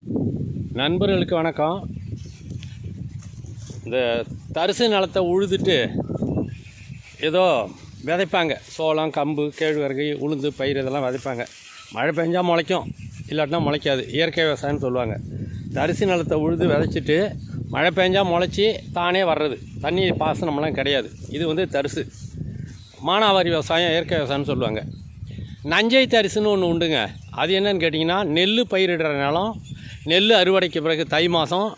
நண்பர்களுக்கு வணக்கம். இந்த தரிசு நிலத்தை உழுதுட்டு ஏதோ விதைப்பாங்க. சோளம், கம்பு, கேழ்வரகு, உளுந்து, பயிர் இதெல்லாம் விதைப்பாங்க. மழை பெஞ்சால் முளைக்கும், இல்லாட்டினா முளைக்காது. இயற்கை விவசாயம்னு சொல்லுவாங்க. தரிசு நிலத்தை உழுது விதைச்சிட்டு மழை பெஞ்சால் முளைச்சி தானே வர்றது. தண்ணி பாசனமெல்லாம் கிடையாது. இது தரிசு மானாவாரி விவசாயம், இயற்கை விவசாயம்னு சொல்லுவாங்க. நஞ்சை தரிசுன்னு ஒன்று உண்டுங்க. அது என்னன்னு கேட்டிங்கன்னா, நெல் பயிரிடுற நிலம், நெல் அறுவடைக்கு பிறகு தை மாதம்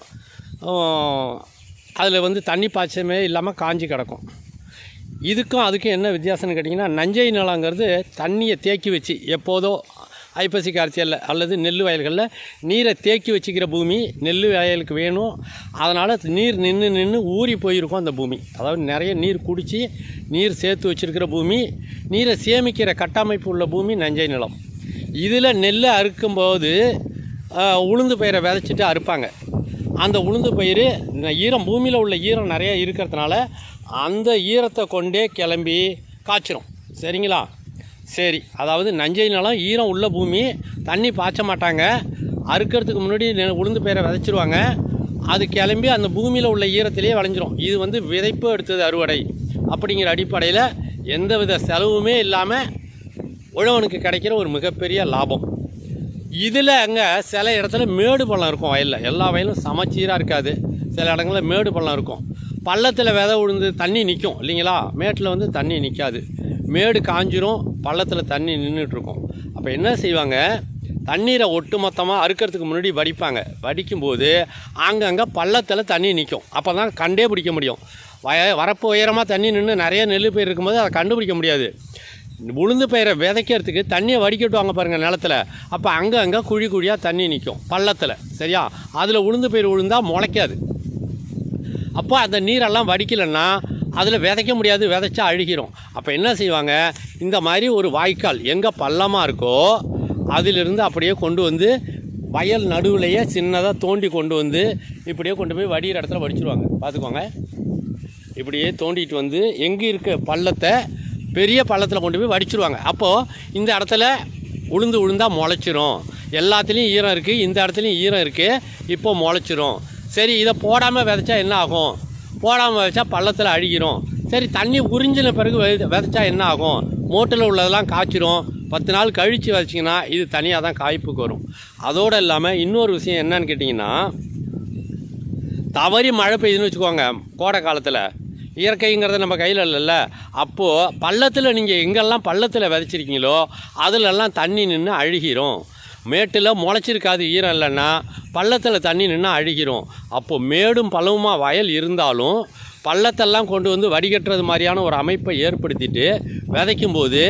அதில் தண்ணி பாய்ச்சமே இல்லாமல் காஞ்சி கிடக்கும். இதுக்கும் அதுக்கும் என்ன வித்தியாசம்னு கேட்டிங்கன்னா, நஞ்சை நிலங்கிறது தண்ணியை தேக்கி வச்சு எப்போதோ ஐப்பசி கார்த்தியில் அல்லது நெல் வயல்களில் நீரை தேக்கி வச்சுக்கிற பூமி நெல் வயலுக்கு வேணும். அதனால் நீர் நின்று ஊறி போயிருக்கும் அந்த பூமி. அதாவது நிறைய நீர் குடித்து நீர் சேர்த்து வச்சுருக்கிற பூமி, நீரை சேமிக்கிற கட்டமைப்பு உள்ள பூமி நஞ்சை நிலம். இதில் நெல்லை அறுக்கும்போது உளுந்து பயிரை விதைச்சிட்டு அறுப்பாங்க. அந்த உளுந்து பயிர் ஈரம், பூமியில் உள்ள ஈரம் நிறையா இருக்கிறதுனால அந்த ஈரத்தை கொண்டே கிளம்பி காய்ச்சிரும். சரிங்களா? சரி. அதாவது நஞ்சை நிலம் ஈரம் உள்ள பூமி, தண்ணி பாய்ச்ச மாட்டாங்க. அறுக்கிறதுக்கு முன்னாடி உளுந்து பயிரை விதைச்சிருவாங்க. அது கிளம்பி அந்த பூமியில் உள்ள ஈரத்திலே விளைஞ்சிரும். இது விதைப்பு எடுத்தது அறுவடை அப்படிங்கிற அடிப்படையில் எந்தவித செலவுமே இல்லாமல் உழவனுக்கு கிடைக்கிற ஒரு மிகப்பெரிய லாபம். இதில் அங்கே சில இடத்துல மேடு பள்ளம் இருக்கும். வயலில் எல்லா வயலும் சமச்சீராக இருக்காது. சில இடங்களில் மேடு பள்ளம் இருக்கும். பள்ளத்தில் விதை உழுந்து தண்ணி நிற்கும் இல்லைங்களா? மேட்டில் தண்ணி நிற்காது. மேடு காஞ்சிரும், பள்ளத்தில் தண்ணி நின்றுட்டுருக்கும். அப்போ என்ன செய்வாங்க, தண்ணீரை ஒட்டு மொத்தமாக அறுக்கிறதுக்கு முன்னாடி வடிப்பாங்க. வடிக்கும்போது அங்கங்கே பள்ளத்தில் தண்ணி நிற்கும். அப்போ தான் கண்டே பிடிக்க முடியும். வரப்பு உயரமாக தண்ணி நின்று நிறைய நெல் பயிர் இருக்கும்போது அதை கண்டுபிடிக்க முடியாது. உளுந்து பயிரை விதைக்கிறதுக்கு தண்ணியை வடிக்கட்டுவாங்க பாருங்கள் நிலத்தில். அப்போ அங்கங்கே குழி குழியாக தண்ணி நிற்கும் பள்ளத்தில். சரியா? அதில் உளுந்து பயிர் விழுந்தால் முளைக்காது. அப்போ அந்த நீரெல்லாம் வடிக்கலைன்னா அதில் விதைக்க முடியாது, விதைச்சா அழுகிரும். அப்போ என்ன செய்வாங்க, இந்த மாதிரி ஒரு வாய்க்கால் எங்கே பள்ளமாக இருக்கோ அதிலிருந்து அப்படியே கொண்டு வயல் நடுவுலையே சின்னதாக தோண்டி கொண்டு இப்படியே கொண்டு போய் வடிகிற இடத்துல வடிச்சிருவாங்க. பார்த்துக்கோங்க. இப்படியே தோண்டிட்டு எங்கே இருக்க பள்ளத்தை பெரிய பள்ளத்தில் கொண்டு போய் வடிச்சிருவாங்க. அப்போது இந்த இடத்துல உளுந்தால் முளைச்சிரும். எல்லாத்துலேயும் ஈரம் இருக்குது, இந்த இடத்துலையும் ஈரம் இருக்குது, இப்போ முளைச்சிரும். சரி, இதை போடாமல் விதைச்சா என்ன ஆகும்? போடாமல் விதைச்சா பள்ளத்தில் அழுகிரும். சரி, தண்ணி உறிஞ்சின பிறகு விதைச்சா என்ன ஆகும்? மோட்டில் உள்ளதெல்லாம் காய்ச்சிரும். 10 நாள் கழித்து விதைச்சிங்கன்னா இது தனியாக தான் காய்ப்புக்கு வரும். அதோடு இல்லாமல் இன்னொரு விஷயம் என்னன்னு கேட்டிங்கன்னா, தவறி மழை பெய்யுதுன்னு வச்சுக்கோங்க. கோடை காலத்தில் இயற்கைங்கிறத நம்ம கையில் இல்லைல்ல. அப்போது பள்ளத்தில் நீங்கள் எங்கெல்லாம் பள்ளத்தில் விதைச்சிருக்கீங்களோ அதிலெல்லாம் தண்ணி நின்று அழுகிரும். மேட்டில் முளைச்சிருக்காது ஈரம் இல்லைன்னா, பள்ளத்தில் தண்ணி நின்று அழுகிரும். அப்போது மேடும் பள்ளமுமாக வயல் இருந்தாலும் பள்ளத்தெல்லாம் கொண்டு வடிகட்டுறது மாதிரியான ஒரு அமைப்பை ஏற்படுத்திட்டு விதைக்கும்போது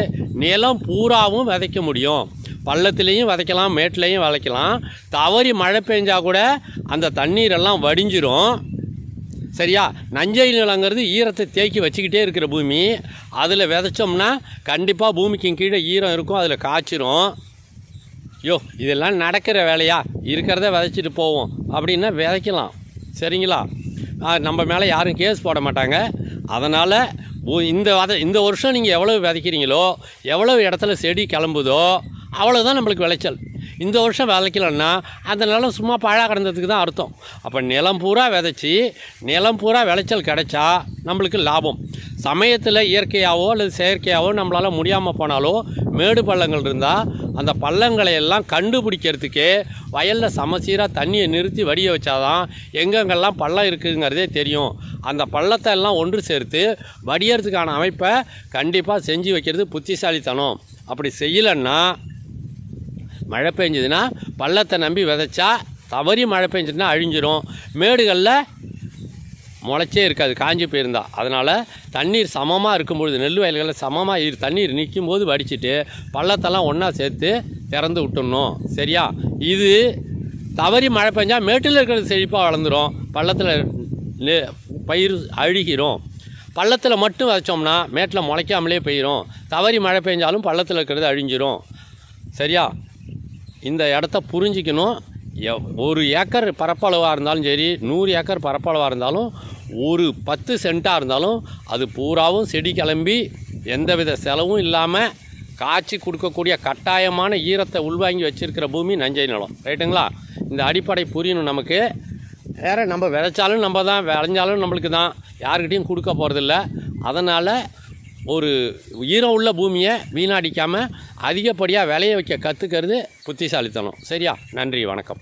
நிலம் பூராவும் விதைக்க முடியும். பள்ளத்துலேயும் விதைக்கலாம், மேட்டிலையும் விதைக்கலாம். தவறி மழை பெஞ்சால் கூட அந்த தண்ணீரெல்லாம் வடிஞ்சிரும். சரியா? நஞ்சை நிலங்கிறது ஈரத்தை தேக்கி வச்சுக்கிட்டே இருக்கிற பூமி. அதில் விதைச்சோம்னா கண்டிப்பாக பூமிக்கு கீழே ஈரம் இருக்கும், அதில் காய்ச்சிரும். இதெல்லாம் நடக்கிற வேலையா? இருக்கிறத விதைச்சிட்டு போவோம் அப்படின்னா விதைக்கலாம். சரிங்களா? நம்ம மேலே யாரும் கேஸ் போட மாட்டாங்க. அதனால் இந்த வருஷம் நீங்கள் எவ்வளோ விதைக்கிறீங்களோ, எவ்வளோ இடத்துல செடி கிளம்புதோ அவ்வளோதான் நம்மளுக்கு விளைச்சல். இந்த வருஷம் விதைக்கலன்னா அந்த நிலம் சும்மா பாழாக கிடந்ததுக்கு தான் அர்த்தம். அப்போ நிலம் பூரா விதைச்சி நிலம் பூரா விளைச்சல் கிடைச்சா நம்மளுக்கு லாபம். சமயத்தில் இயற்கையாகவோ அல்லது செயற்கையாகவோ நம்மளால் முடியாமல் போனாலோ மேடு பள்ளங்கள் இருந்தால் அந்த பள்ளங்களை எல்லாம் கண்டுபிடிக்கிறதுக்கே வயலில் சமசீராக தண்ணியை நிறுத்தி வடிய வச்சாதான் எங்கெங்கெல்லாம் பள்ளம் இருக்குதுங்கிறதே தெரியும். அந்த பள்ளத்தை எல்லாம் ஒன்று சேர்த்து வடியறதுக்கான அமைப்பை கண்டிப்பாக செஞ்சு வைக்கிறது புத்திசாலித்தனம். அப்படி செய்யலைன்னா மழை பெஞ்சதுன்னா பள்ளத்தை நம்பி விதைச்சா தவறி மழை பெஞ்சதுன்னா அழிஞ்சிரும். மேடுகளில் முளைச்சே இருக்காது, காஞ்சி போயிருந்தா. அதனால் தண்ணீர் சமமாக இருக்கும்பொழுது, நெல் வயல்களில் சமமாக தண்ணீர் நிற்கும்போது வடிச்சிட்டு பள்ளத்தெல்லாம் ஒன்றா சேர்த்து திறந்து விட்டுடணும். சரியா? இது தவறி மழை பெஞ்சால் மேட்டில் இருக்கிறது செழிப்பாக வளர்ந்துடும், பள்ளத்தில் பயிர் அழுகிரும். பள்ளத்தில் மட்டும் விதைச்சோம்னா மேட்டில் முளைக்காமலே போயிடும். தவறி மழை பெஞ்சாலும் பள்ளத்தில் இருக்கிறது அழிஞ்சிரும். சரியா? இந்த இடத்த புரிஞ்சிக்கணும். 1 ஏக்கர் பரப்பளவாக இருந்தாலும் சரி, 100 ஏக்கர் பரப்பளவாக இருந்தாலும், ஒரு 10 சென்ட்டாக இருந்தாலும் அது பூராவும் செடி கிளம்பி எந்தவித செலவும் இல்லாமல் காய்ச்சி கொடுக்கக்கூடிய கட்டாயமான ஈரத்தை உள்வாங்கி வச்சுருக்கிற பூமி நஞ்சை நிலம். ரைட்டுங்களா? இந்த அடிப்படை புரியணும் நமக்கு. வேறு நம்ம விதைச்சாலும் நம்ம தான், விளைஞ்சாலும் நம்மளுக்கு தான், யாருக்கிட்டையும் கொடுக்க போகிறதில்ல. அதனால் ஒரு ஈரம் உள்ள பூமியை வீணடிக்காமல் அதிகப்படியாக விளைய வைக்க கற்றுக்கிறது புத்திசாலித்தனம். சரியா? நன்றி, வணக்கம்.